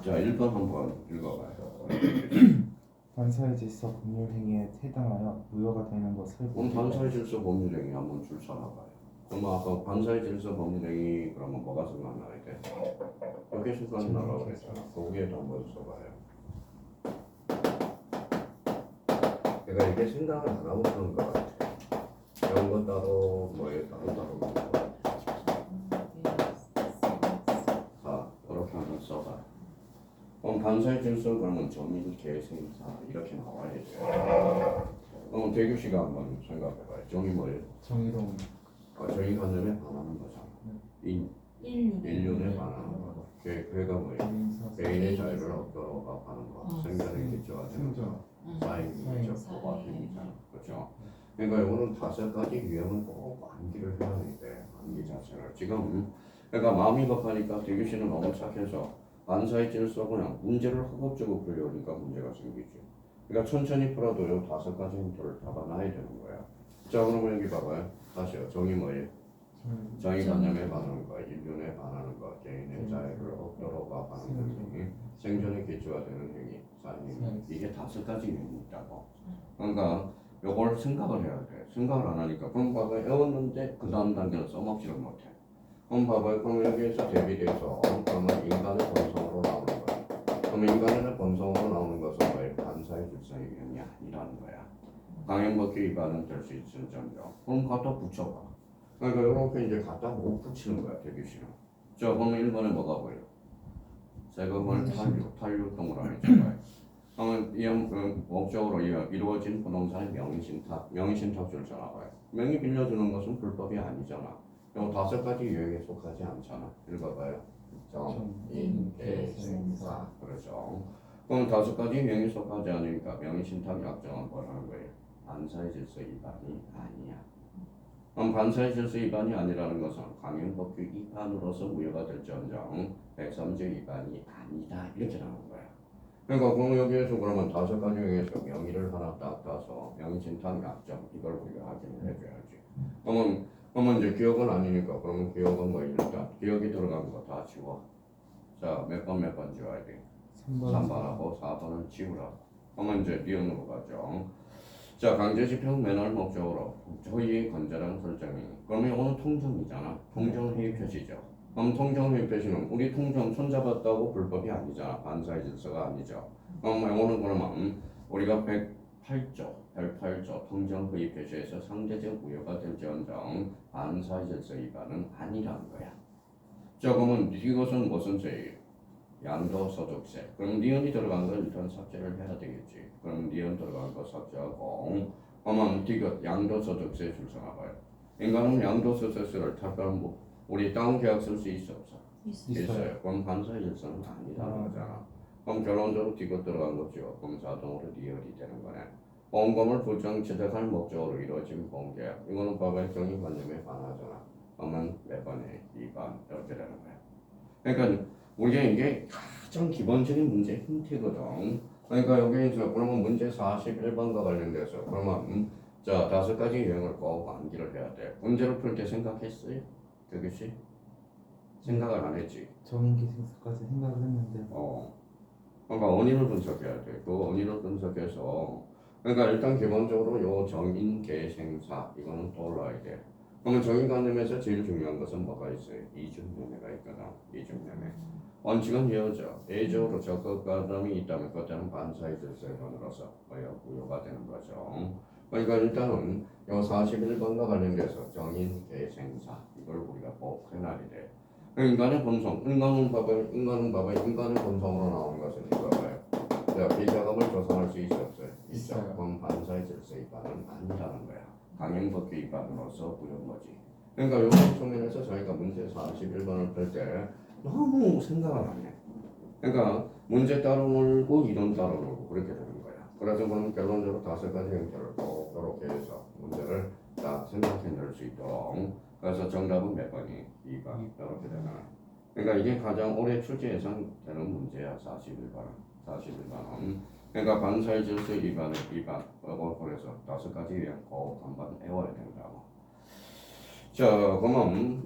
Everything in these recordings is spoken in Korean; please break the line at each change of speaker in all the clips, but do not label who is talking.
자, 1번 한번 읽어봐요.
반사의 질서 법률 행위에 해당하여 무효가 되는 것을
그럼 반사의 질서 법률행위 한번 줄 서놔봐요. 그럼 아까 반사의 질서 법률행위 그러면 뭐가 생각나야 돼? 여기 생각나라고 그랬잖아. 거기에도 한번 써봐요. 내가 이게 생각을 안 하고 그런 것 같아. 이런 거 따로 뭐에 따로 그런 것 같아. 자, 이렇게 한번 써봐. 그럼 반사의 질서 그러면 점인 계생사 이렇게 나와야 돼. 그럼 대규 씨가 한번 생각해봐요. 정의 뭐예요?
정의로운
저희 관념에 반하는 거잖아. 인륜에 반하는 거. 걔가 뭐예요? 개인의 자유를 얻도록 하는 거. 생존의 기초가 되는 거. 사행이죠. 보박행위잖아. 그렇죠? 그러니까 이거는 5가지 유형은 꼭 암기를 해야 돼. 암기 자체를. 지금 그러니까 마음이 급하니까 대규 씨는 너무 착해서 반사의 질서 그냥 문제를 허겁지겁 풀려오니까 문제가 생기죠. 그러니까 천천히 풀어도 요 5가지 힌트를 잡아놔야 되는 거야. 자, 그러면 여기 봐봐요. 다시요. 정의 뭐예요? 정의 관념에 반하는 거, 인륜에 반하는 거, 개인의 자유를 얻도록 하는 행위, 생존의 기초가 되는 행위, 사행위. 이게 5가지 유형이 있다고. 그러니까 요걸 생각을 해야 돼. 생각을 안 하니까 그럼 봐봐요. 외웠는데 그 다음 단계는 써먹지를 못해. 그럼 봐봐요. 그럼 여기에서 대비돼서 그러면 인간의 본성으로 나오는 거야. 그럼 인간의 본성으로 나오는 것은 뭐예요? 반사의 질서의 유형이 아니라는 거야. 강행법규 위반은 될 수 있을 정도. 그럼 갖다 붙여봐. 그러니까 이렇게 이제 갖다 못 붙이는 거야, 대규씨는. 자, 그러면 1번에 뭐가 보여? 세금을 탄류 동그라미 쳐봐요. 그러면 이 목적으로 이루어진 부동산의 명의신탁 줄 전화봐요. 명의 빌려주는 것은 불법이 아니잖아. 이거 5가지 유형에 속하지 않잖아. 읽어봐요. 정인계생사. 그렇죠. 그럼 5가지 유형에 속하지 않으니까 명의신탁 약정은 뭐라는 거예요? 반사의 질서 위반이 아니야. 그럼 반사의 질서 위반이 아니라는 것은 강행법규 위반으로서 무효가 될지언정 103조 위반이 아니다 이렇게 나오는 거야. 그러니까 그럼 여기에서 그러면 5가지 중에서 명의를 하나 딱 따서 명의신탁 약정 이걸 우리가 확인을 해줘야지. 그러면 이제 기억은 아니니까 그러면 기억은 뭐 일단 기억이 들어간 거 다 지워. 자, 몇 번 지워야 돼? 3번하고 4번은 지우라고. 그러면 이제 니은으로 가죠. 자, 강제집행 면허를 목적으로 저희의 건전한 설정이 그러면 이거는 통정이잖아. 통정회의 표시죠. 그럼 통정회의 표시는 우리 통정 손잡았다고 불법이 아니잖아. 반사의 질서가 아니죠. 그럼 이거는 그러면 우리가 108조 통정회의 표시에서 상대적 무효가 될지언정 반사의 질서 위반은 아니라는 거야. 자, 그러면 이것은 무슨 죄예요? 양도소득세. 그럼 니은이 들어간 걸 일단 삭제를 해야 되겠지. 그럼 니은 들어간 거 삭제하고 그러면 디귿 양도소득세 줄 서나봐요. 인간은 양도소득세를 탑하면 우리 다운 계약 쓸 수 있어 없어? 있어요. 그럼 반사의 질서는 아니라는 거잖아. 그럼 결론적으로 디귿 들어간 거죠. 그럼 자동으로 니은이 되는 거네. 보험금을 부정 취득할 목적으로 이루어진 보험계약. 이거는 법의 정의관념에 반하잖아. 그러면 몇 번에 2번 이렇게 되는 거야. 그러니까 우리가 이게 가장 기본적인 문제 힌트거든. 그러니까 여기에서 그러면 문제 41번과 관련돼서 그러면 자 5가지 유형을 꼭 암기를 해야 돼. 문제를 풀 때 생각했어요? 교규씨? 생각을 안 했지?
정인계생사까지 생각을 했는데
그러니까 원인을 분석해야 돼. 그 원인을 분석해서 그러니까 일단 기본적으로 요 정인계생사 이거는 떠올라야 돼. 그러면 정인관념에서 제일 중요한 것은 뭐가 있어요? 이중매매가 있거든. 이중매매. 원칙은 이어져. 예적으로 적극가담이 있다면 그때는 반사의 질서론으로서 무효가 되는 거죠. 그러니까 일단은 요 41번과 관련돼서 정인계생사 이걸 우리가 꼭 해놔야 돼. 인간의 본성, 인간은 봐봐요. 인간의 본성으로 나오는 것은 이거 봐요. 자, 비자금을 조성할 수 있어 없어요? 있어. 그럼 반사의 질서 위반은 아니라는 거야. 강행법규 위반으로서 무효인 거지. 그러니까 이런 측면에서 저희가 문제 41번을 풀 때 너무 생각을 안 해. 그러니까 문제 따로 놀고 이론 따로 놀고 그렇게 되는 거야. 그래서 그럼 결론적으로 5가지 형태를 꼭 이렇게 해서 문제를 딱 생각해낼 수 있도록. 그래서 정답은 몇 번이? 2번 이렇게 되나. 그러니까 이게 가장 오래 출제 예상되는 문제야. 41번은. 그러니까 반사의 질서 위반 그래서 5가지 유형 꼭 한번 외워야 된다고. 자, 그러면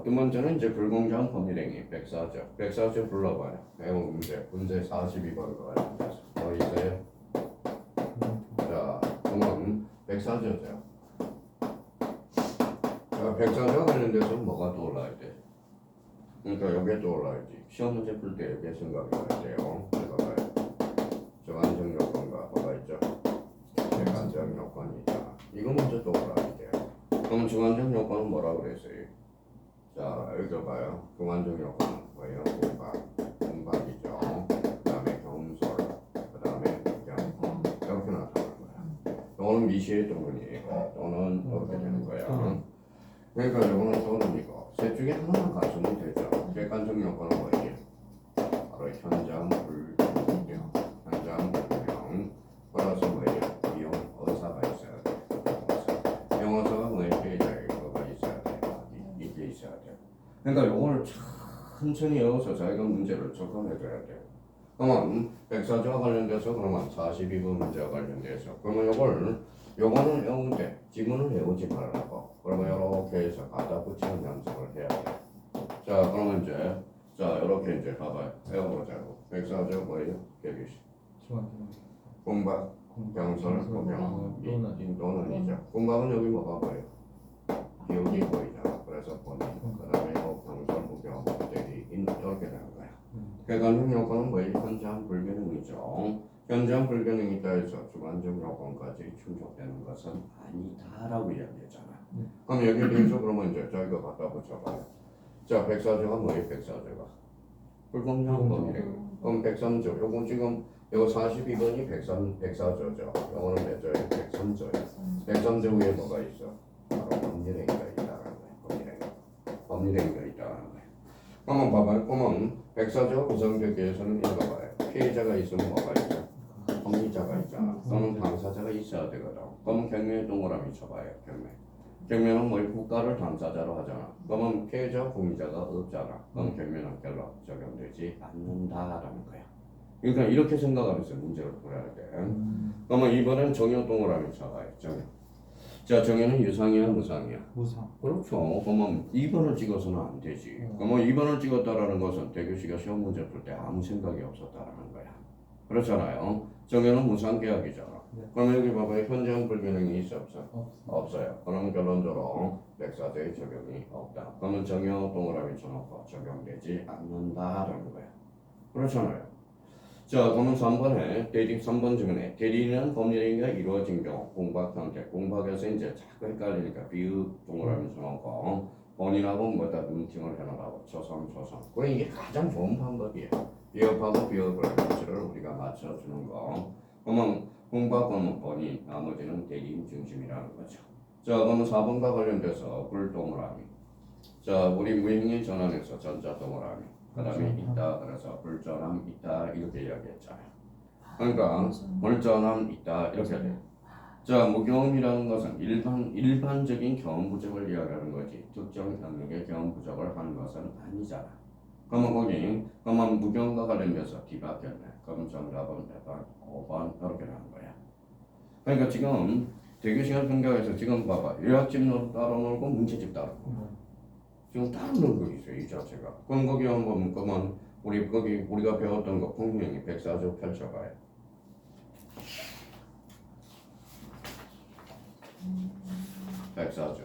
두 번째는 이제 불공정 법률행위 104조. 104조 불러봐요. 배운 문제 42번과 관련돼서 뭐 있어요? 자, 그러면 104조죠. 자, 104조 관련돼서 뭐가 떠올라야 돼? 그러니까 여기에 떠올라야지. 시험 문제 풀 때 여기에 생각이 나야 돼요. 봐봐요. 정안정 요건과 뭐가 있죠? 객관적 요건이 있잖아. 이거 먼저 떠올라야 돼요. 그럼 중간적 요건은 뭐라고 그랬어요? 자, 여기 봐요. 중간적 요건은 뭐예요? 공박이죠. 그 다음에 경솔, 그 다음에 경 이렇게 나타나는 거야. 또는 미시의 또는이고 또는 이렇게 되는 거야. 그러니까 요거는 또는이고 셋 중에 하나만 갖추면 되죠. 객관적 요건은 뭐예요? 바로 현장 불명, 현장 불명 플러스 뭐예요? 비용 의사가 있어야 돼. 영어사가 뭐예요? 피해자의 거가 있어야 돼. 이게 있어야 돼. 그러니까 요거를 천천히 외워서 자기가 문제를 접근해줘야 돼. 그러면 104조와 관련돼서 그러면 42번 문제와 관련돼서 그러면 요거는 외울 때 지문을 외우지 말라고. 그러면 이렇게 해서 갖다 붙이는 연습을 해야 돼. 자, 그러면 이제 이렇게 이제 봐봐요. 외워보자고. 104조 뭐예요? 개비시. 공박, 경설, 공경, 또는이죠. 공박은 여기 뭐가 보여요? 기억이 보이잖아. 그래서 본인. 그 다음에 경설, 무경, 대리, 이렇게 되는 거야. 객관적 요건은 뭐예요? 현장 불변형이죠. 현장 불변형이 있다 해서 주관적 요건까지 충족되는 것은 아니다라고 이야기했잖아. 그럼 여기에 대해서 그러면 이제 저희가 갖다 붙여봐요. 자, 104조가 뭐예요? 104조가 불공정 법률행위. 그럼 103조. 요건 지금 요거 42번이 104조죠. 요거는 몇 조예요? 103조예요. 103조 위에 뭐가 있어? 바로 법률행위가 있다는 거예요. 법률행위가 있다는 거예요. 한번 봐봐요. 그러면 104조 구성되기 위해서는 읽어봐요. 피해자가 있으면 뭐가 있어? 범죄자가 있잖아. 또는 당사자가 있어야 되거든. 그럼 경매에 동그라미 쳐봐요. 경매는 뭐 국가를 당사자로 하잖아. 그러면 피해자, 공유자가 없잖아. 그럼 경매는 결론 적용되지 않는다라는 거야. 그러니까 이렇게 생각하면서 문제를 풀어야 돼. 그러면 이번엔 정의 동그라미 쳐봐요. 정의. 자, 정의는 유상이야, 무상이야?
무상.
그렇죠. 그러면 2번을 찍어서는 안 되지. 그러면 2번을 찍었다라는 것은 대규씨가 시험 문제 풀 때 아무 생각이 없었다라는 거야. 그렇잖아요. 정의는 무상계약이잖아. 그러면 여기 봐봐요. 현장 불변형이 있어 없어? 없어요. 그러면 결론적으로 104조의 적용이 없다. 그러면 정의 동그라미 쳐놓고 적용되지 않는다라는 거야. 그렇잖아요. 자, 그러면 3번에 3번 중에 대리는 법률행위가 이루어진 경우 공박 상태, 공박에서 이제 자꾸 헷갈리니까 비읍 동그라미 쳐놓고 본인하고 뭐다 눈팅을 해놓으라고 초성. 그래 이게 가장 좋은 방법이에요. 비읍하고 비읍을 위치를 우리가 맞춰주는 거. 그러면 공박은 본인, 나머지는 대리인 중심이라는 거죠. 자, 그러면 4번과 관련돼서 불동그라미. 자, 우리 무행의 전환에서 전자 동그라미. 그 다음에 있다, 그래서 불전함 있다 이렇게 이야기했잖아요. 그러니까 불전함 있다 이렇게 돼. 자, 무경험이라는 것은 일반적인 경험 부족을 이야기하는 거지 특정 영역의 경험 부족을 하는 것은 아니잖아. 그러면 무경험과 관련돼서 뒤바뀌었네. 그럼 정답은 몇 번? 5번 이렇게 나는 거야. 그러니까 지금 대규 시간 평가에서 지금 봐봐. 요약집 따로 놀고 문제집 따로 놀고. 지금 따로 놀고 있어요, 이 자체가. 그럼 거기 한번 그러면 우리가 배웠던 거 공명이 104조 펼쳐봐요. 백사죠.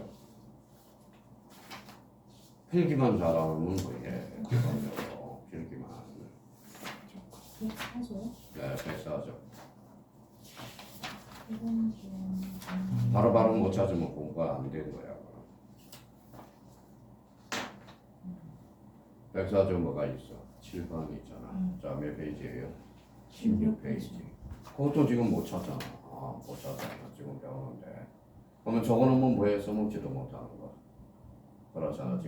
필기만 잘하면 뭐예? 기본적으로 필기만. 네, 백사죠. 바로 못 찾으면 공부가 안 되는 거야. 백사조 뭐가 있어? 7번이 있잖아. 자, 몇 페이지예요? 16페이지. 그것도 지금 못 찾잖아. 못 찾잖아. 지금 배우는데. 그러면 저거는 뭐에 써먹지도 못하는 거. 그렇잖아,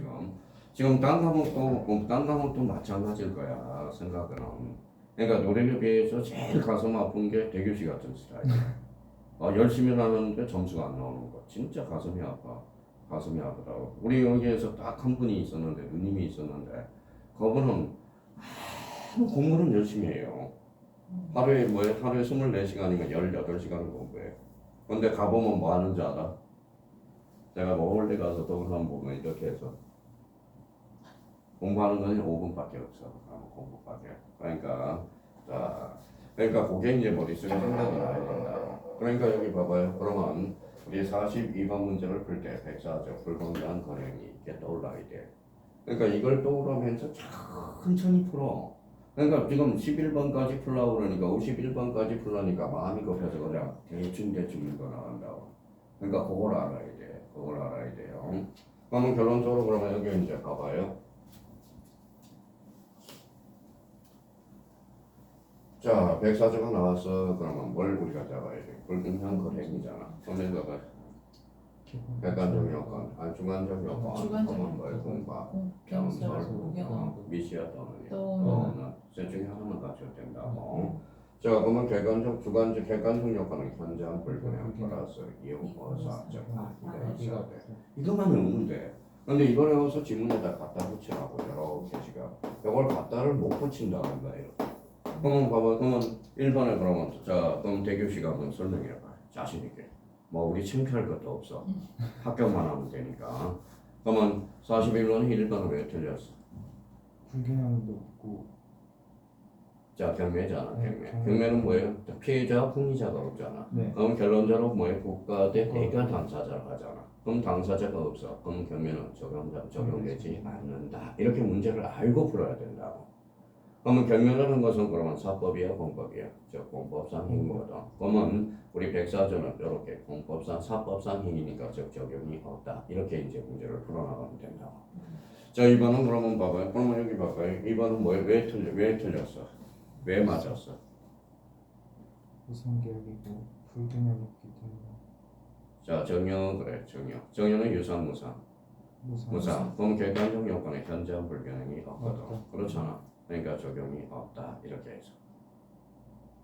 지금 딴 과목도 마찬가지일 거야, 생각은. 그러니까 노래를 비해서 제일 가슴 아픈 게 대규씨 같은 스타일이야. 열심히 하는데 점수가 안 나오는 거. 진짜 가슴이 아파. 가슴이 아프다고. 우리 여기에서 딱 한 분이 있었는데, 누님이 있었는데, 그분은 공부는 열심히 해요. 하루에 24시간이면 18시간을 공부해. 근데 가보면 뭐 하는지 알아? 제가 서울대 가서 동영상 보면 이렇게 해서 공부하는 건 5분밖에 없어. 공부밖에. 그러니까 그게 이제 머릿속에 생각이 나야 된다. 그러니까 여기 봐봐요. 그러면 우리 42번 문제를 풀 때 백사적 불분명한 거량이 이렇게 떠올라야 돼. 그러니까 이걸 떠오르면서 천천히 풀어. 그러니까 지금 11번까지 풀라고 그러니까 51번까지 풀라니까 마음이 급해서 그냥 대충 읽어 나간다고. 그러니까 그걸 알아야 돼. 그걸 알아야 돼요. 그러면 결론적으로 그러면 여기 이제 봐봐요. 자, 백사조가 나왔어. 그러면 뭘 우리가 잡아야 돼? 불분명한 거량이잖아. 그러면 봐봐. 객관적 요건, 주관적 요건, 그러면 뭘 공바, 경설, 미시야 또는 셋 중에 하나만 갖춰야 된다고. 자, 그러면 객관적 요건은 현장 불분명 플러스 이용어사적 이게 있어야 돼. 이것만 넣으면 돼. 근데 이걸 외워서 지문에다 갖다 붙이라고 이렇게 지금 이걸 갖다를 못 붙인다는 거예요. 그러면 봐봐. 그러면 1번에 그러면 자, 그럼 대교시가 한번 설명해봐. 자신 있게. 뭐 우리 창피할 것도 없어. 합격만 하면 되니까. 그러면 41번은 1번은 왜 틀렸어?
불균형도 없고.
자, 경매잖아. 경매는 뭐예요? 피해자와 풍미자가 없잖아.
네.
그럼 결론적으로 뭐예요? 국가 대 대가 당사자를 하잖아. 그럼 당사자가 없어. 그럼 경매는 적용되지 않는다. 이렇게 문제를 알고 풀어야 된다고. 그러면 경매라는 것은 그러면 사법이야, 공법이야? 저 공법상 행위거든. 그러면 우리 백사전은 이렇게 공법상, 사법상 행위니까 적용이 없다. 이렇게 이제 문제를 풀어나가면 된다고. 자, 2번은 그러면 봐봐요. 그러면 여기 봐봐요. 2번은 뭐예요? 왜 틀렸어? 왜 맞았어?
무상계약이고 불균형이 없기 때문에.
자, 정여 그래, 정여. 정여는 유상, 무상. 그럼 객관적 요건에 현저한 불균형이 없거든. 그렇잖아. 그러니까 적용이 없다. 이렇게 해서.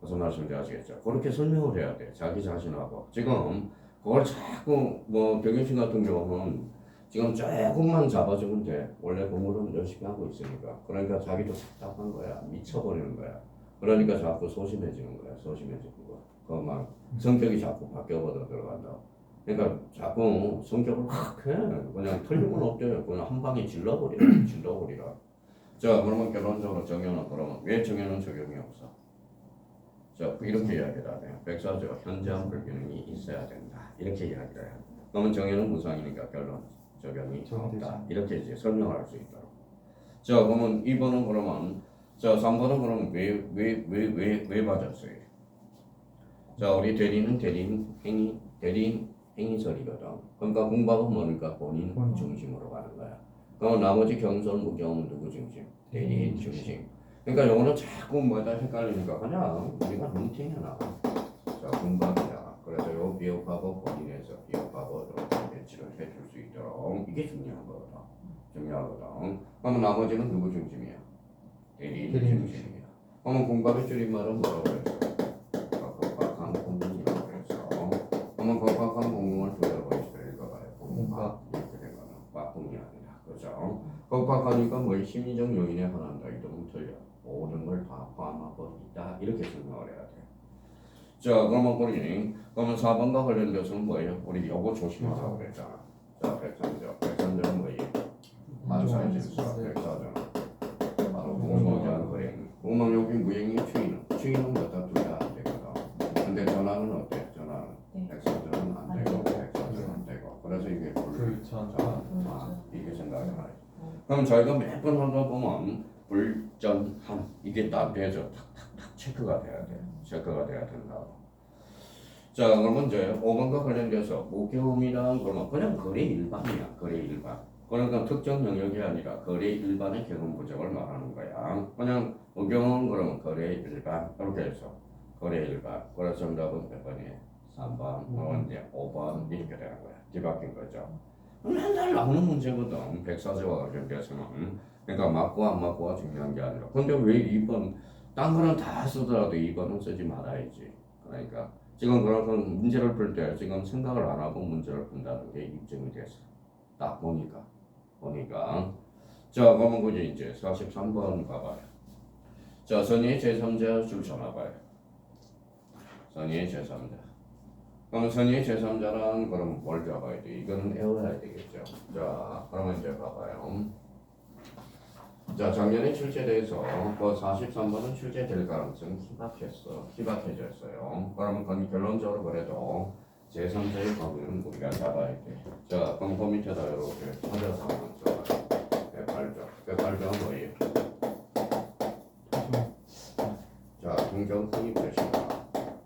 무슨 말씀인지 아시겠죠? 그렇게 설명을 해야 돼. 자기 자신하고. 지금 그걸 자꾸 뭐 백윤신 같은 경우는 지금 조금만 잡아주면 돼. 원래 공부는 열심히 하고 있으니까. 그러니까 자기도 답답한 거야. 미쳐버리는 거야. 그러니까 자꾸 소심해지는 거야. 소심해지는 거야. 그만 성격이 자꾸 바뀌어버려 들어간다. 그러니까 자꾸 성격을 확 해. 그냥 틀림은 없대. 그냥 한 방에 질러버리라. 자, 그러면 결론적으로 정연은 그러면 왜 정연은 적용이 없어? 자, 이렇게 이야기를 하네요. 백사적 현저한 불균형이 있어야 된다. 이렇게 이야기를 해요. 그러면 정연은 무상이니까 결론 적용이 없다. 이렇게 이제 설명할 수 있도록. 자, 그러면 2번은 그러면 자, 3번은 그러면 왜 맞았어요? 자, 우리 대리인 행위설이거든. 그러니까 공부하고 뭐니까 본인 중심으로 가는 거야. 그럼 나머지 경선, 무경은 누구 중심? 대리인 중심. 그러니까 영어는 자꾸 뭐다 헷갈리니까 그냥 우리가 루틴에 나가. 자, 공부하자. 그래서 요 비읍하고 본인에서 비읍하고 이렇게 배치를 해줄 수 있도록 이게 중요한 거거든. 그러면 나머지는 누구 중심이야? 대리인 중심이야. 그러면 공부의 줄임말은 뭐라고 했어? 법학한 공공이라고 그랬어. 그러면 법학한 공공을 두 개로 읽어봐요. 공학 이렇게 된 거는 빡공이 아니라. 그렇죠? 법학하니까 뭐 심리적 요인에 한한다. 이동은 틀려. 모든 걸 다 포함하고 있다. 이렇게 설명을 해야 돼. 자, 그러면 4번과 관련돼서는 뭐예요? 우리 요거 조심하라고 그랬잖아. 자, 백선적은 뭐예요? 만사의 질서, 백사전. 바로 공무원 거행. 공무원 여기 무행이 추인은 갖다 두야 안 되거든. 근데 전화는 어때? 전화는 백사전은 안 되고, 백사전은 안 되고. 그래서 이게 불전한 이게 생각이 나요. 그럼 저희가 몇 번 하다 보면 불전한 이게 딱 돼서 탁탁탁 체크가 돼야 돼. 체크가 돼야 된다고. 자, 그러면 이제 5번과 관련돼서 무경험이란 그러면 그냥 거래 일반이야. 거래 일반. 그러니까 특정 영역이 아니라 거래 일반의 경험 부족을 말하는 거야. 그냥 무경험 그러면 거래 일반 이렇게 해서 거래 일반. 그래서 정답은 몇 번이에요? 3번, 이제 5번 이렇게 되는 거야. 뒤바뀐 거죠. 맨날 나오는 문제거든. 백사제와 관련돼서는. 그러니까 맞고 안 맞고가 중요한 게 아니라. 근데 왜 2번 딴 거는 다 쓰더라도 2번은 쓰지 말아야지. 그러니까 지금 그런 문제를 풀 때 지금 생각을 안 하고 문제를 푼다는 게 입증이 됐어. 딱 보니까. 자, 그러면 그게 이제 43번 봐봐요. 자, 선의의 제3자 줄 쳐놔봐요. 선의의 제3자. 그럼 선의의 제3자란 그럼 뭘 잡아야 돼? 이거는 외워야 되겠죠. 자, 그러면 이제 봐봐요. 자, 작년에 출제돼서 그 43번은 출제될 가능성이 희박해졌어요. 그러면 그건 결론적으로 그래도 제3자의 범위는 우리가 잡아야 돼. 자, 그럼 그 밑에다 이렇게 찾아서 한번 써봐요. 백발전 뭐예요? 자, 동정 성립 표시다.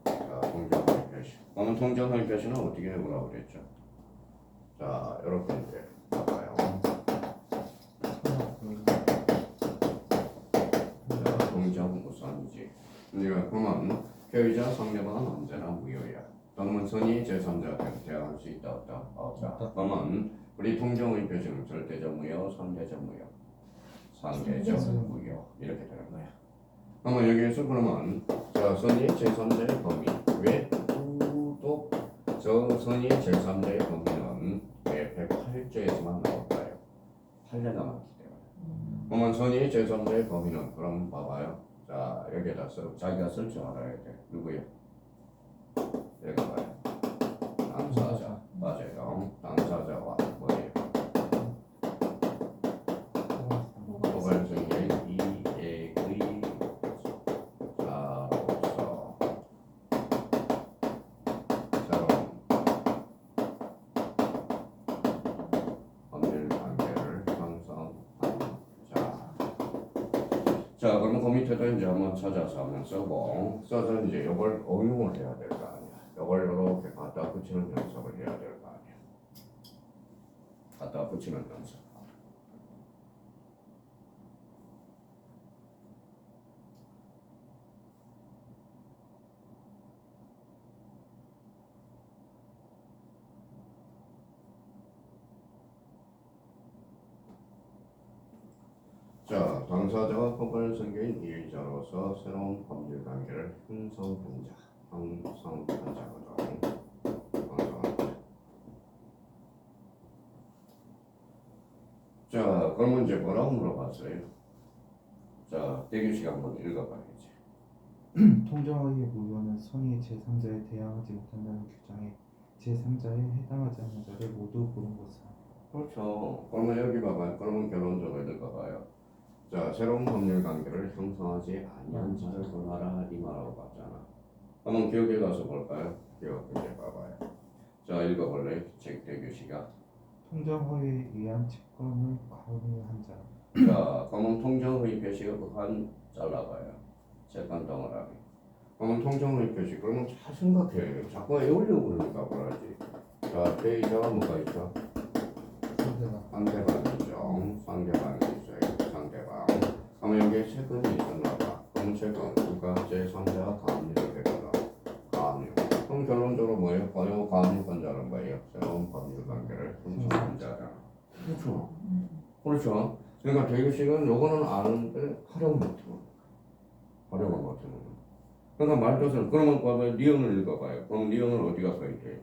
자, 동정 성립 표시. 그러면 동정 성립 표시는 어떻게 해보라고 그랬죠? 자, 이렇게 이제 봐봐요. 자, 동정 우선이지. 그러면 표의자 상대방은 언제나 무효야. 그러면 선의 제3자한테 대항할 수 있다 없다? 없다. 그러면 우리 동정의 표시는 절대적 무효, 상대적 무효, 상대적 무효 이렇게 되는 거야. 그러면 여기에서 그러면 자, 선의 제3자의 범위 왜 또 저 선의 제3자의 범위는 왜 108조에서만 나올까요? 판례가 많기 때문에. 그러면 선의 제3자의 범위는 그럼 봐봐요. 자, 여기에다 자기가 쓸 줄 알아야 돼. 누구요? 여기 봐요. 당사자 맞아요. 당사자와 뭐예요? 포괄성의 이익의 자로서 새로운 법률 관계를 형성하는 자. 자, 그러면 그 밑에도 이제 한번 찾아서 한번 쓰고 써서 이제 이걸 응용을 해야 될 거 아니야. 이걸 이렇게 갖다 붙이는 연습을 해야 될 거 아니야. 갖다 붙이는 연습. 자, 당사자와 포괄성계인 이의자로서 새로운 법률 관계를 형성한 자. 형성한자거든. 자, 그러면 이제 뭐라고 물어봤어요? 자, 대규식 한번 읽어봐야지.
통정의 무효는 선의 제3자에 대항하지 못한다는 규정에 제3자에 해당하지 않는 자를 모두 고른 것이다.
그렇죠. 그러면 여기 봐봐요. 그러면 결론적으로 읽어봐요. 자, 새로운 법률 관계를 형성하지 아니한 자를 고르라 이 말하고 봤잖아. 한번 기억에 가서 볼까요? 기억 이제 봐봐요. 자, 읽어볼래? 책 대규시가.
통정허위에 의한 채권을 관리한 자.
자, 그러면 통정의 표시가 그한 잘라봐요. 채권 덩어리. 그러면 통정의 표시. 그러면 잘 생각해. 자꾸 외우려고 그러니까 그러지. 자, 대의자가 뭐가 있죠? 상대방이죠. 상대방이 있어요. 상대방. 그러면 여기에 채권이 있었나 봐. 그럼 채권 누가 제3자가 가압류가 되거나 가압류. 그럼 결론적으로 뭐예요? 번역 가압류권자는 뭐예요? 새로운 법률 관계를 형성한 자잖아. 그렇죠. 그렇죠. 그러니까 대규식은 요거는 아는데 활용을 못해요. 활용을 못해요. 그러니까 말뜻은 그러면 봐봐요. 니은을 읽어봐요. 그럼 니은은 어디가 서 있대요?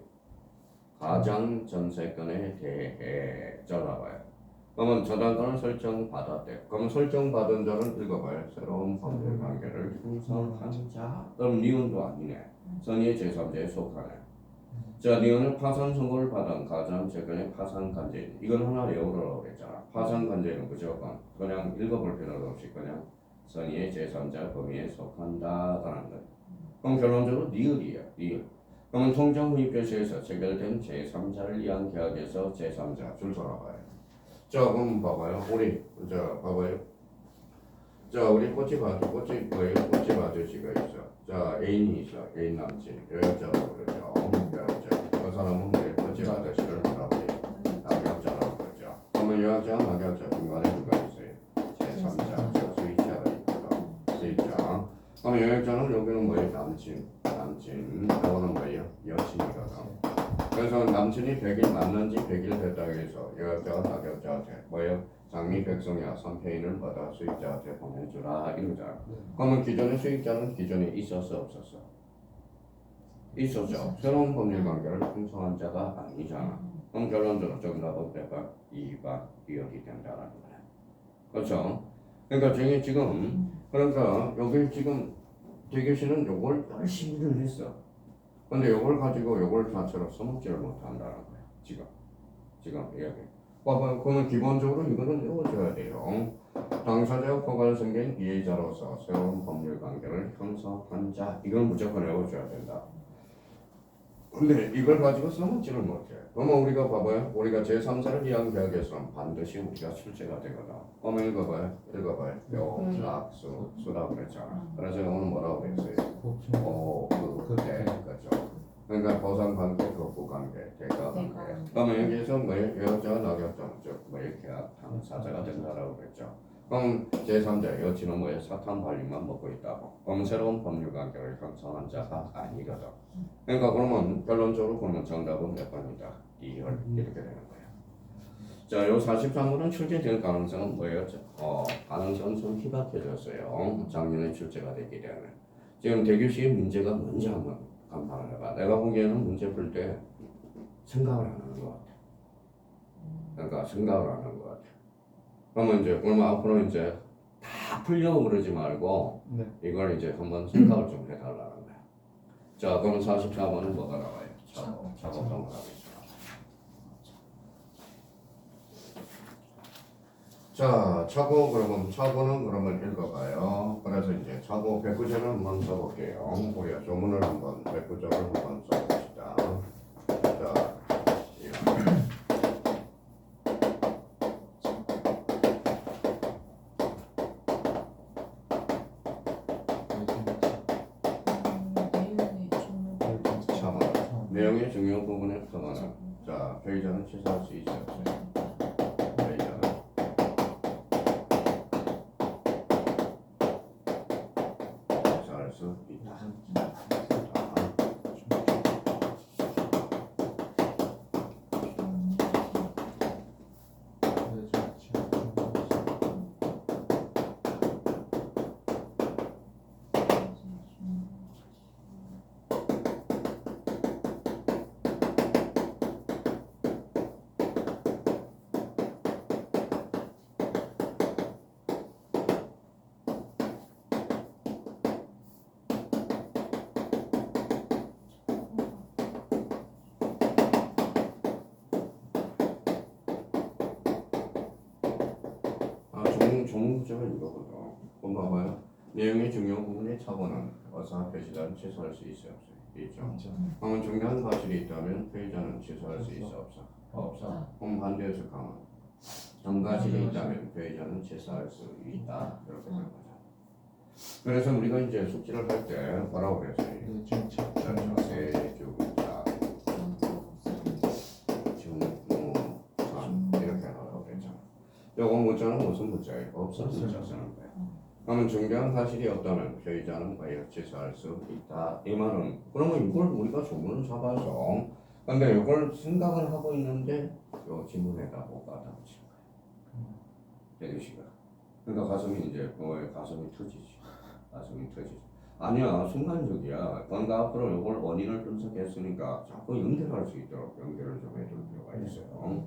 가장 전세권에 대해 잘라봐요. 그러면 저당권을 설정받았대. 그러면 설정받은 자는 읽어봐요. 새로운 법률 관계를 형성한 자. 그럼 니은도 아니네. 선의의 제3자에 속하네. 자, 니은은 파산 선고를 받은 가장 최근의 파산 간제인. 이건 하나 외우라고 그랬잖아. 파산 간제는 무조건 그냥 읽어볼 필요도 없이 그냥 선의의 제3자 범위에 속한다라는 거예요. 그럼 결론적으로 니을이야. 니을. 그러면 통정의 표시에서 체결된 제3자를 위한 계약에서 제3자 줄 돌아봐요. 자, 그럼 봐봐요. 우리 자 봐봐요. 자, 우리 꽃이 뭐예요? 꽃이 아저씨가 있어. 자, 애인이 있어. 애인 남친. 여자라고 그러죠. 여자. 그 사람은 왜 꽃이 아저씨를 뭐라고 해요? 낙엽자라고 그러죠. 그러면 여자, 낙엽자 중간에 누가 있어요? 제3자. 저 수의자가 있거든. 수의자. 그럼 여자는 여기는 뭐예요? 남친. 이거는 뭐예요? 여친이거든. 그래서 남친이 100일 만난 지 100일 됐다고 해서 여자가 낙엽자한테 뭐예요? 장미 백송이야 3페인을 받아 수익자한테 보내주라 이러잖아. 그러면 기존의 수익자는 기존에 있었어 없었어? 있었죠. 새로운 법률 관계를 형성한 자가 아니잖아. 그럼 결론적으로 정답은 100번 2번 기억이 된다라는 거야. 그렇죠? 그러니까 저게 지금 그러니까 여기 지금 대교시는 요걸 열심히를 했어. 근데 이걸 가지고 이걸 자체로 써먹지를 못한다는 거야. 지금 이야기. 봐봐요. 그러면 기본적으로 이거는 외워줘야 돼요. 당사자와 포괄성계인 이해자로서 새로운 법률 관계를 형성한 자. 이걸 무조건 외워줘야 된다. 근데 이걸 가지고 써먹지를 못해. 그러면 우리가 봐봐요. 우리가 제3자를 이야기하기 위해서는 반드시 우리가 출제가 되거든. 그러면 읽어봐요. 요, 낙수, 수다 그랬잖아. 그래서 오늘 뭐라고 그랬어요? 그때, 그죠? 그러니까 보상관계, 거부관계, 대가관계. 그러면 여기에서 뭐 여자, 낙엽장, 뭐 이렇게 당사자가 된다라고 그랬죠. 그럼 제3자, 여친은 뭐에 사탕 발림만 먹고 있다고. 그럼 새로운 법률 관계를 형성한 자가 아니거든. 그러니까 그러면 결론적으로 그러면 정답은 몇 번이다? 2열 이렇게 되는 거예요. 자, 요 43번은 출제될 가능성은 뭐였죠? 가능성은 좀 희박해졌어요. 작년에 출제가 됐기 때문에. 지금 대규시의 문제가 뭔지 한번 간판을 해봐. 내가 보기에는 문제 풀 때 생각을 안 하는 것 같아. 그러니까 생각을 안 하는 것 같아. 그러면 이제 그러면 앞으로 이제 다 풀려고 그러지 말고 이걸 이제 한번 생각을 좀 해달라는 거야. 자, 그럼 44번은 뭐가 나와요? 작업 동그라미. 자, 차고는 그러면 읽어봐요. 그래서 이제 차고 백구절을 한번 써볼게요. 우리가 조문을 한번 백구절을 한번 써봅시다. 자, 내용의 중요 부분에 서거나 자, 회의자는 취소할 수 있어요. 회의자는 취소할 수 있다. 조문구조를 읽어보죠. 그럼 봐봐요. 내용의 중요 부분의 차고는 어사 표시자는 취소할 수 있어요, 없어요? 있죠. 그러면 중요한 사실이 있다면 회의자는 취소할 수 있어, 없어? 없어. 그럼 반대해서 가면 정가실이 있다면 회의자는 취소할 수 있다. 이렇게 되는 거죠. 그래서 우리가 이제 숙지를 할 때 뭐라고 그랬어요? 세주자 중무산 이렇게 하라고 그랬잖아. 요거 문자는 무슨 문자예요? 없어 문자 쓰는 거예요. 그러면 중요한 사실이 없다면 피의자는 취소할 수 있다. 이 말은 그러면 이걸 우리가 조문을 잡아서 근데 이걸 생각을 하고 있는데 요 지문에다 뭐가 다 붙이는 거예요. 대규시가. 그러니까 가슴이 이제 가슴이 터지지. 가슴이 터지지. 아니야 순간적이야. 그러니까 앞으로 이걸 원인을 분석했으니까 자꾸 연결할 수 있도록 연결을 좀 해둘 필요가 있어요.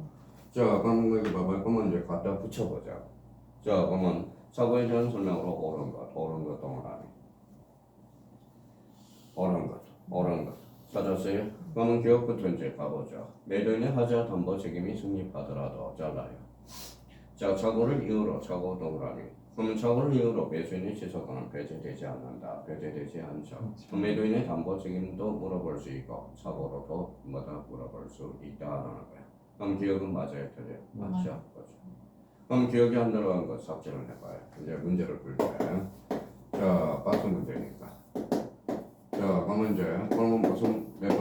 자, 그럼 여기 봐봐요. 그러면 이제 갖다 붙여보자. 자, 그러면 사고에 대한 설명으로 옳은 것 동그라미. 옳은 것. 찾았어요? 그러면 기억부터 이제 가보죠. 매도인의 하자 담보 책임이 성립하더라도 잘라요. 자, 착오를 이유로 착오 동그라미. 그러면 착오를 이유로 매수인의 취소권은 배제되지 않는다. 배제되지 않죠. 매도인의 담보 책임도 물어볼 수 있고 착오로도 물어볼 수 있다라는 거야. 그럼 기억은 맞아요, 틀려요? 맞죠. 그렇죠. 그럼 기억이 안 들어간 거 삭제를 해봐요. 이제 문제를 풀 때. 자, 박스 문제니까. 자, 그러면 이제 그러면 몇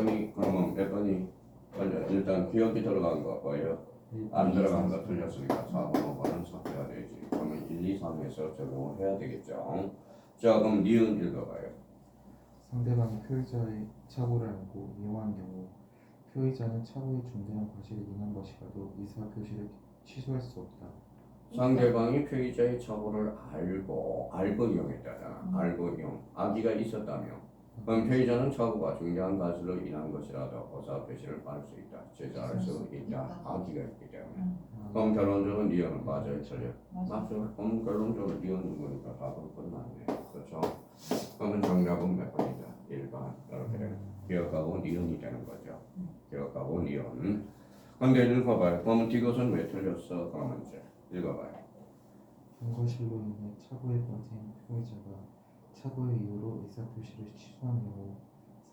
번이 일단 기억이 들어간 거 뭐예요? 안 들어간 거 틀렸으니까 4번, 5번은 삭제가 되지. 그러면 1, 2, 3에서 적용을 해야 되겠죠. 자, 그럼 니은 읽어봐요.
상대방이 피의자의 착오를 알고 이용한 경우 피의자는 착오의 중대한 과실이 인한 것이라도 이사 표시를 취소할 수 없다.
상대방이 피의자의 착오를 알고 이용했다잖아. 알고 이용. 악의가 있었다며. 그럼 피의자는 착오가 중대한 과실로 인한 것이라도 허사 표시를 받을 수 있다. 제재할 수 있다. 악의가 있기 때문에. 그럼 결론적으로 니은은 맞아요, 틀려요? 맞죠. 그럼 결론적으로 니은인 거니까 답은 끝났네. 그렇죠? 그러면 정답은 몇 번이다? 1번 이렇게 되는 기억하고 니은이 되는 거죠. 기억하고 니은. 근데 읽어봐요. 그러면 이것은 왜 틀렸어? 그러면 이제 읽어봐요.
경과실로 인해 착오에 빠진 피해자가 착오의 이유로 의사표시를 취소한 경우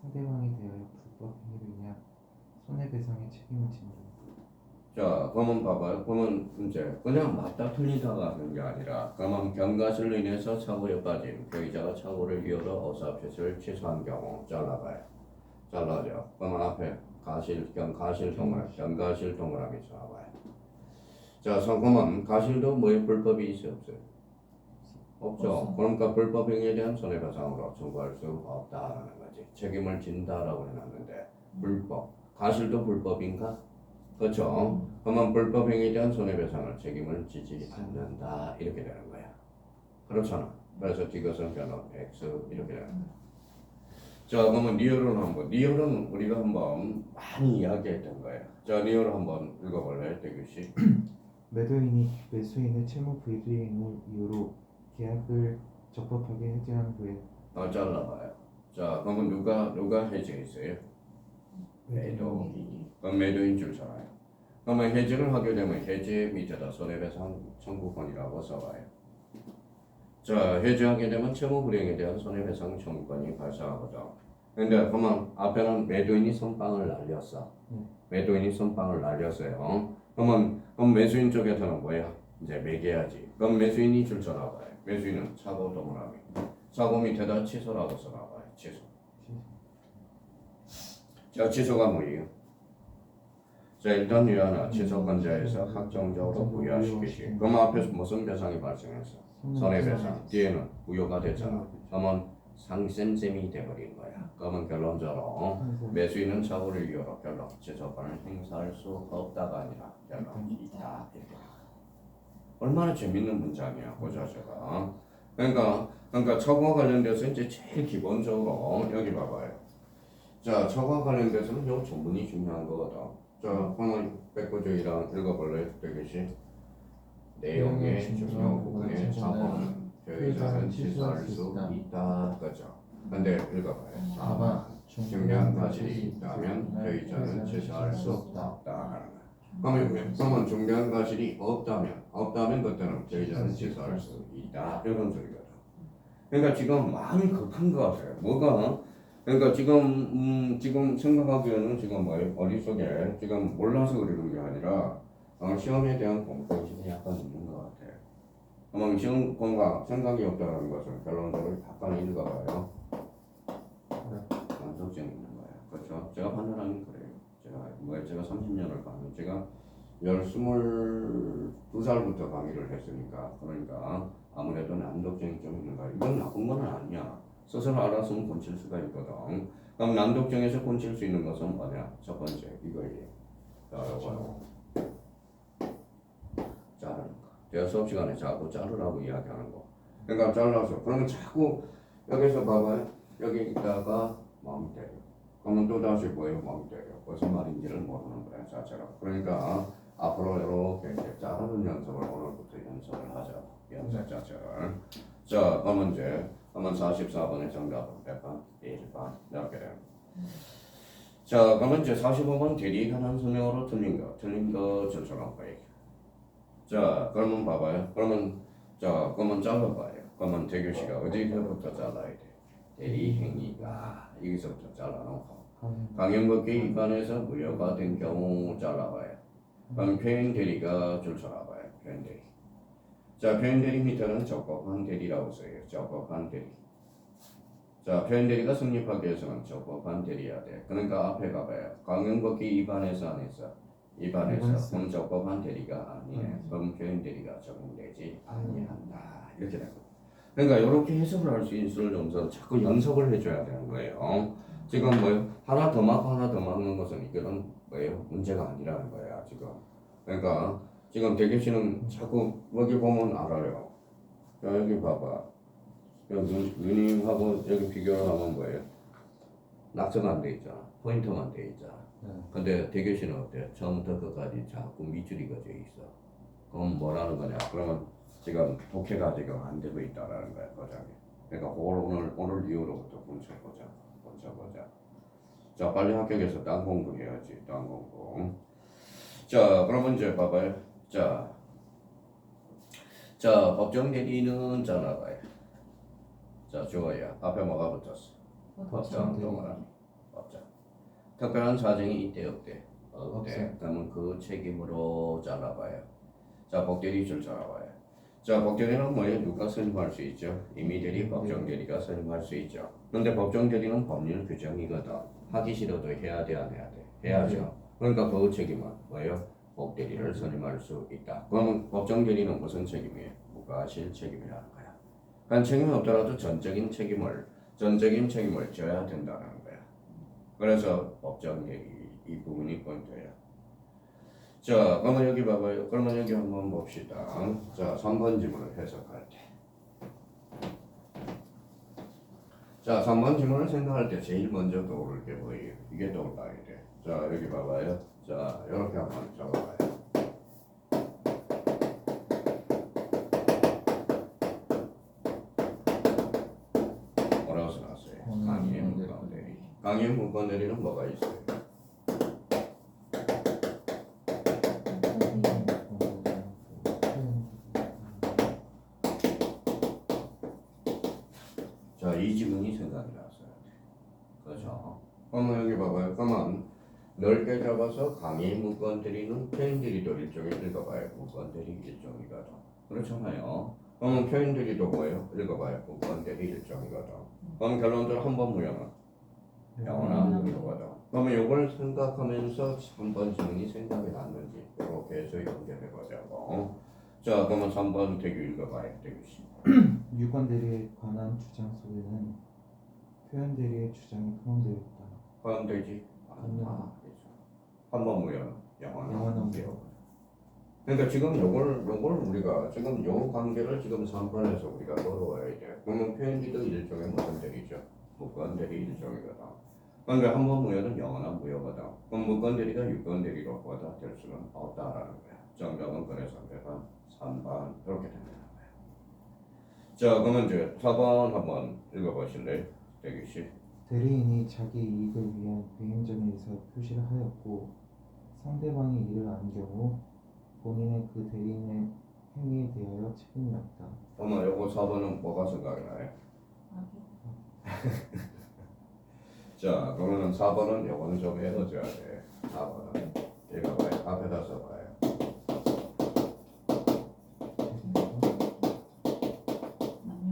상대방에 대하여 불법 행위로 인한 손해배상의 책임을 진다.
자, 그러면 봐봐요. 그러면 이제 그냥 맞다 틀리다가 하는 게 아니라 그러면 경과실로 인해서 착오에 빠진 피해자가 착오를 이유로 의사표시를 취소한 경우 잘라봐요. 잘라죠. 그럼 앞에 가실 경과실 동그라미 써봐요. 자, 그러면 가실도 뭐에 불법이 있어요, 없어요? 없죠. 그러니까 불법 행위에 대한 손해배상으로 청구할 수 없다라는 거지. 책임을 진다라고 해놨는데 불법. 가실도 불법인가? 그렇죠. 그러면 불법 행위에 대한 손해배상을 책임을 지지 않는다 이렇게 되는 거야. 그렇잖아. 그래서 이것은 변호 X 이렇게 되는 거야. 자, 그러면 리얼은 우리가 한번 많이 이야기했던 거예요. 자, 리얼 한번 읽어볼래요, 대규씨?
매도인이 매수인의 채무 불이행을 이유로 계약을 적법하게 해지한 후에
잘라봐요. 자, 그러면 누가 해지했어요? 매도인이. 그럼 매도인 줄 알아요. 그러면 해지를 하게 되면 해지 밑에다 손해배상 청구권이라고 써봐요. 자, 해지하게 되면 채무 불이행에 대한 손해배상 청구권이 발생하거든. 근데 그러면 앞에는 매도인이 선빵을 날렸어. 매도인이 선빵을 날렸어요. 그럼 매수인 쪽에서는 뭐야? 이제 매겨야지. 그럼 매수인이 줄 써놔봐요. 매수인은 차고 동그라미. 차고 밑에다 취소라고 써놔봐요. 취소. 자, 취소가 뭐예요? 자, 일단 이 하나 취소권자에서 확정적으로 부여시키시. 그럼 앞에서 무슨 배상이 발생했어? 손해배상. 뒤에는 부여가 됐잖아. 그러면 상생셈이 돼버린 거야. 그러면 결론적으로 매수인은 착오를 이유로 결론 취소권을 행사할 수 없다가 아니라 결론 있다. 이렇게. 얼마나 재밌는 문장이야, 그 자체가. 그러니까 착오와 관련돼서 이제 제일 기본적으로 여기 봐봐요. 자, 착오와 관련돼서는 요 전문이 중요한 거거든. 자, 그러면 백구조이랑 읽어볼래요, 대기씨? 내용의 중요 부분의 착오는 피해자는 취소할 수 있다. 그죠? 근데 읽어봐요. 다만 중요한 사실이 있다면 피해자는 취소할 수 없다. 그러면 중요한 사실이 없다면 그때는 피해자는 취소할 수 있다. 이런 소리거든. 그러니까 지금 마음이 급한 것 같아요. 뭐가? 그러니까 지금 생각하기에는 지금 뭐예요? 머릿속에 지금 몰라서 그러는 게 아니라 시험에 대한 공포심이 약간 있는 것 같아요. 그러면 시험 공과 생각이 없다는 것은 결론적으로 약간 읽어봐요. 만족증 있는 거예요. 그렇죠? 제가 판단하는 그래요. 제가 30년을 강의, 제가 22살부터 강의를 했으니까, 그러니까 아무래도 난독증이 좀 있는 거예요. 이건 나쁜 건 아니야. 스스로 알았으면 고칠 수가 있거든. 그럼 난독증에서 고칠 수 있는 것은 뭐냐? 첫 번째 이거예요. 자, 요거요. 자르는 거. 제가 수업 시간에 자꾸 자르라고 이야기하는 거. 그러니까 잘라서 그러면 자꾸 여기서 봐봐요. 여기 있다가 마음 때려. 그러면 또 다시 뭐예요? 마음 때려. 무슨 말인지를 모르는 거야 자체로. 그러니까 앞으로 이렇게 자르는 연습을 오늘부터 연습을 하자. 연습 자체를. 자, 그러면 이제 44번의 정답은 100번, 1번 이렇게 돼요. 자, 그러면 이제 45번 대리 현황 설명으로 틀린 거 저처럼 보이게. 자, 그러면 봐봐요. 그러면 잘라봐요. 그러면 대규씨가 어디서부터 잘라야 돼? 대리 행위가 여기서부터 잘라놓고 강연법계 위반해서 무효가 된 경우 잘라봐요. 그럼 표현 대리가 줄 서라봐요. 표현 대리. 자, 표현 대리 밑에는 적법한 대리라고 써요. 적법한 대리. 자, 표현 대리가 성립하기 위해서는 적법한 대리해야 돼. 그러니까 앞에 가봐요. 강연법계 위반해서 안 했어. 위반해서 그럼 적법한 대리가 아니네. 그럼 표현 대리가 적용되지 아니한다. 이렇게 되고. 그러니까 이렇게 해석을 할 수 있을 정도로 자꾸 연습을 해줘야 되는 거예요. 지금 뭐요? 하나 더 막는 것은 이거는 뭐예요? 문제가 아니라는 거야 지금. 그러니까 지금 대규씨는 자꾸 여기 보면 알아요. 자, 여기 봐봐. 여기 누님하고 여기 비교를 하면 뭐예요? 낙서가 안 돼 있잖아. 포인트만 돼 있잖아. 근데 대규씨는 어때? 처음부터 끝까지 자꾸 밑줄이 그어져 있어. 그럼 뭐라는 거냐? 그러면 지금 독해가 지금 안 되고 있다라는 거야, 거장이. 그러니까 오늘 이후로부터 분석해보자. 고쳐보자. 자, 빨리 합격해서 딴 공부해야지. 딴 공부. 자, 그러면 이제 봐봐요. 자, 법정 대리는 자 나가요. 자, 주어야. 앞에 뭐가 붙었어? 법정 동그라미. 법정. 특별한 사정이 있대 없대? 없대. 그러면 그 책임으로 잘라봐요. 자, 법대리줄 잘라봐요. 자, 법대리는 뭐예요? 누가 선임할 수 있죠? 임의대리, 법정대리가 선임할 수 있죠. 근데 법정대리는 법률 규정이거든. 하기 싫어도 해야 돼, 안 해야 돼? 해야죠. 그러니까 그 책임은 뭐예요? 법대리를 선임할 수 있다. 그러면 법정대리는 무슨 책임이에요? 무과실 책임이라는 거야. 그러니까 책임이 없더라도 전적인 책임을 져야 된다는 거야. 그래서 법정대리 이 부분이 포인트예요. 자, 그러면 여기 봐봐요. 그러면 여기 한번 봅시다. 자, 3번 지문을 해석할 때. 자, 3번 지문을 생각할 때 제일 먼저 떠오를 게 뭐예요? 이게 떠올라야 돼. 자, 여기 봐봐요. 자, 이렇게 한번 적어봐요. 뭐라고 써놨어요? 강의 문건대리. 강의 문건대리는 뭐가 있어요? 자, 이 지문이 생각이 났어요. 그렇죠? 그러면 여기 봐봐요. 그러면 넓게 잡아서 강의 문건대리는 표현대리도 일종의 읽어봐요. 문건대리 일종이거든. 그렇잖아요. 그러면 표현대리도 뭐예요? 읽어봐요. 문건대리 일종이거든. 그럼 결론적으로 한번 무형은 영원한 무효거든. 그러면 이걸 생각하면서 한번 지문이 생각이 났는지 이렇게 해서 연결해보자고. 자, 그러면 3번 대규 읽어봐요. 대규씨.
유권 대리에 관한 주장 속에는 표현 대리의 주장이 포함되어 있다.
포함되지 않다. 한번 무효는 영원한
영원한
무효. 그러니까 지금 요걸 우리가 지금 요 관계를 지금 3번에서 우리가 걸어와야 돼. 그러면 표현지도 일종의 무슨 대리죠? 무건대리 일종이거든. 그러니까 한번 무효는 영원한 무효거든. 그럼 무건대리가 유건대리로 받아들일 수는 없다라는 거야. 정답은 그래서 내가 3번 이렇게 된다는 거야. 자, 그러면 이제 4번 한번 읽어보실래요? 대기씨.
대리인이 자기 이익을 위한 배임적인 의사 표시를 하였고 상대방이 이를 안 경우 본인의 그 대리인의 행위에 대하여 책임이 없다.
그러면 요거 4번은 뭐가 생각이 나요? 자, 그러면은 4번은 요거는 좀 해줘야 돼. 4번은 읽어봐요. 앞에다 써봐요.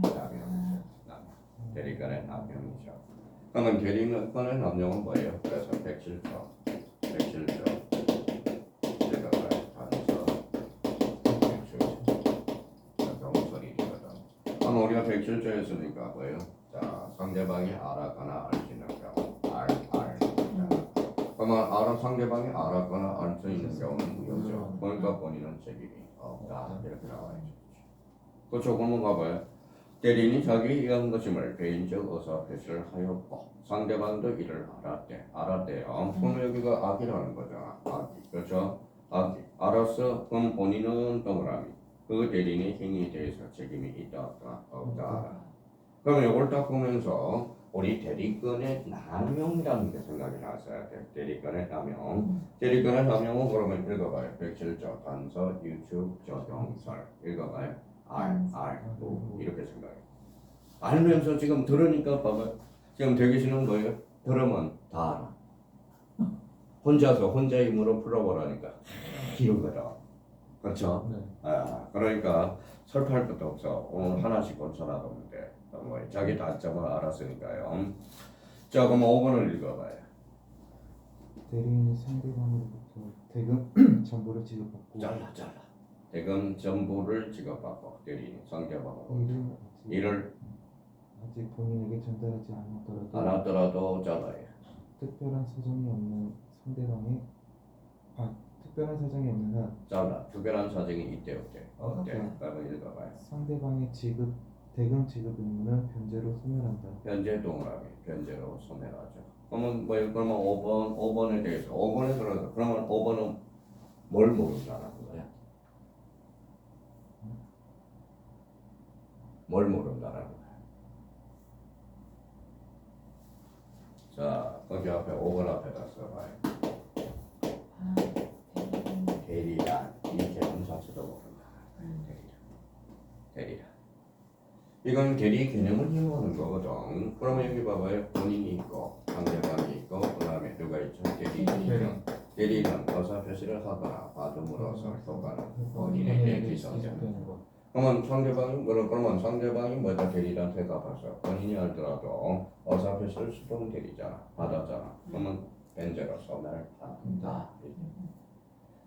남용이죠. 대리간의 남용이죠. 그러면 대리간의 남용은 뭐예요? 그래서 107조. 읽어봐요. 단서 107조. 명설이거든. 그럼 우리가 107조 했으니까 뭐예요? 자, 상대방이 알았거나 알 수 있는 경우 그러면 상대방이 알았거나 알 수 있는 경우는 무효죠. 그러니까 본인은 책임이 없다 이렇게 나와야죠. 그렇죠. 그러면 가봐요. 대리인이 자기 이한 것임을 개인적 의사 표시를 하였고 상대방도 이를 알았대요. 그럼 여기가 악이라는 거잖아. 악이. 그렇죠? 악이. 알았어. 그럼 본인은 동그라미. 그 대리인의 행위에 대해서 책임이 있다 없다. 그러면 이걸 딱 보면서 우리 대리권의 남용이라는 게 생각이 났어야 돼. 대리권의 남용. 대리권의 남용은 그러면 읽어봐요. 107조 단서 유축 적용설 읽어봐요. 이렇게 생각해. 알면서 지금 들으니까 봐봐요. 지금 대기실은 뭐예요? 들으면 다 알아. 혼자서 혼자 힘으로 풀어보라니까 이런 거죠. 그렇죠?
네.
그러니까 설파할 것도 없어. 오늘 하나씩 고쳐놔두면 돼. 뭐 자기 단점을 알았으니까요. 자, 그럼 5번을 읽어봐요.
대리인이 상대방으로부터 대금 정보를 지급받고
잘라. 대금 정보를 지급받고 대리인 상대방으로 이를
아직 본인에게 전달하지
않았더라도 잘라요.
특별한 사정이 없는 상대방의 특별한 사정이 없는 한
잘라. 특별한 사정이 있대 없대? 없대. 그러면 읽어봐요.
상대방의 대금 지급 의무는 변제로 소멸한다.
변제 동그라미. 변제로 소멸하죠. 그러면 그러면 5번에 대해서 5번에 들어서 그러면 5번은 뭘 모른다는 거야? 뭘 모른다는 거야? 자, 거기 앞에 5번 앞에다 써봐요. 대리란. 이 개념 자체도 모른다. 대리란. 이건 대리 개념을 이용하는 거거든. 그러면 여기 봐봐요. 본인이 있고 상대방이 있고 그 다음에 누가 있죠? 대리인. 대리는 어사 표시를 하거나 받음으로써 효과는 본인에게 기성되는 거. 그러면 상대방이 뭐다 대리한테 갚아서 본인이 알더라도 어사 표시를 수동 대리잖아. 받았잖아. 그러면 변제로 소멸을 한다.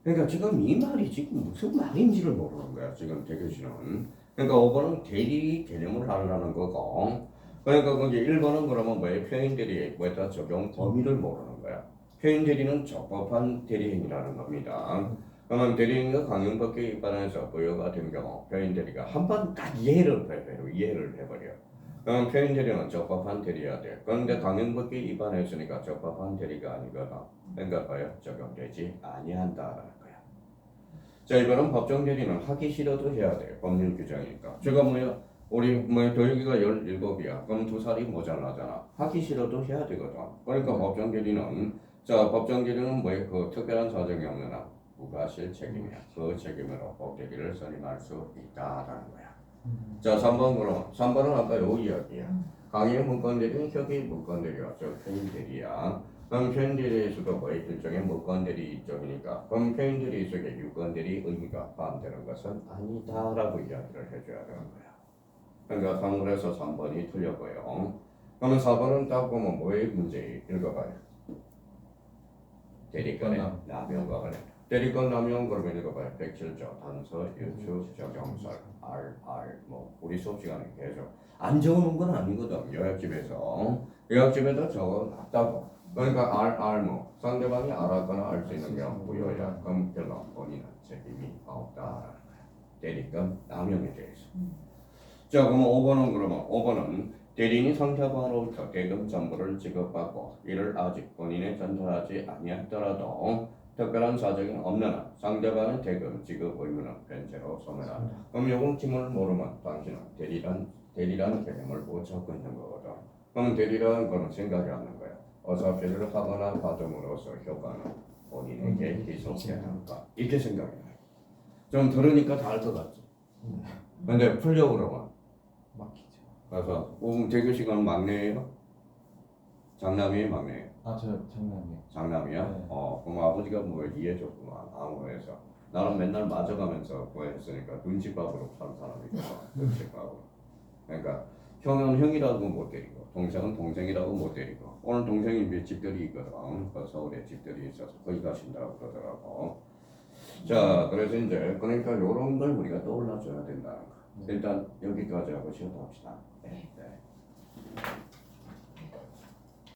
그러니까 지금 이 말이 지금 무슨 말인지를 모르는 거야. 지금 대교시는. 그러니까 5번은 대리 개념을 알으라는 거고, 그러니까 거기 1번은 그러면 뭐예요? 표현 대리에 뭐에다 적용 범위를 모르는 거야. 표현 대리는 적법한 대리행위라는 겁니다. 그러면 대리행위가 강형법규에 입안해서 부여가 된 경우 표현 대리가 한 번 딱 이해를 해버려. 그럼 표현 대리는 적법한 대리여야 돼. 그런데 강형법규에 입안했으니까 적법한 대리가 아니거든. 그러니까 봐요. 적용되지 아니한다라는 거야. 자, 이거는 법정 대리는 하기 싫어도 해야 돼. 법률 규정이니까. 제가 우리 도형이가 17이야. 그럼 2살이 모자라잖아. 하기 싫어도 해야 되거든. 그러니까 법정 대리는 법정 대리는 그 특별한 사정이 없는 한 부가실 책임이야. 그 책임으로 법대리를 선임할 수 있다라는 거야. 자, 3번은 아까 요 이야기야. 강의 문건 대리는 협의 문건 대리와 표현 대리야. 그럼 표현 대리에서도 일종의 문건 대리 이쪽이니까 그럼 표현 대리 속에 유권 대리 의미가 포함되는 것은 아니다라고 이야기를 해줘야 되는 거야. 그러니까 그래서 3번이 틀렸고요. 그러면 4번은 딱 보면 뭐의 문제 읽어봐요. 대리권의 남용과 관련. 대리권 남용 그러면 읽어봐요. 107조 단서 유추 적용설 RR 우리 수업 시간에 계속 안 적어놓은 건 아니거든. 요약집에서 적어놨다고. 그러니까 RR 상대방이 알았거나 알 수 있는 경우 부여야 그럼 별로 본인은 책임이 없다라는 거야. 대리권 남용에 대해서. 자, 그러면 5번은 대리인이 상대방으로부터 대금 전부를 지급받고 이를 아직 본인에 전달하지 아니했더라도 특별한 사정이 없는 한 상대방의 대금 지급 의무는 변제로 소멸한다. 그럼 요건 팀을 모르면 당신은 대리란 개념을 못 찾고 있는 거거든. 그럼 대리라는 거는 생각이 않는 거야. 어사표시를 하거나 받음으로써 효과는 본인에게 기속되는 것. 이렇게 생각해. 좀 들으니까 다 알 것 같지. 근데 풀려고 그러면
막히죠.
그래서 대교 시간 막내예요? 장남이에요, 막내예요?
저 장남이에요.
장남이야?
네.
그럼 아버지가 이해해줬구만. 아무래서 나는 맨날 맞아가면서 했으니까 눈치밥으로 산 사람이거든. 눈치밥으로. 그러니까 형은 형이라고 못 때리고 동생은 동생이라고 못 때리고 오늘 동생이 집들이 있거든. 서울에 집들이 있어서 거기 가신다고 그러더라고. 자, 그래서 이제 그러니까 이런 걸 우리가 떠올려줘야 된다는 거. 일단 여기까지 하고 쉬어도 합시다. 네.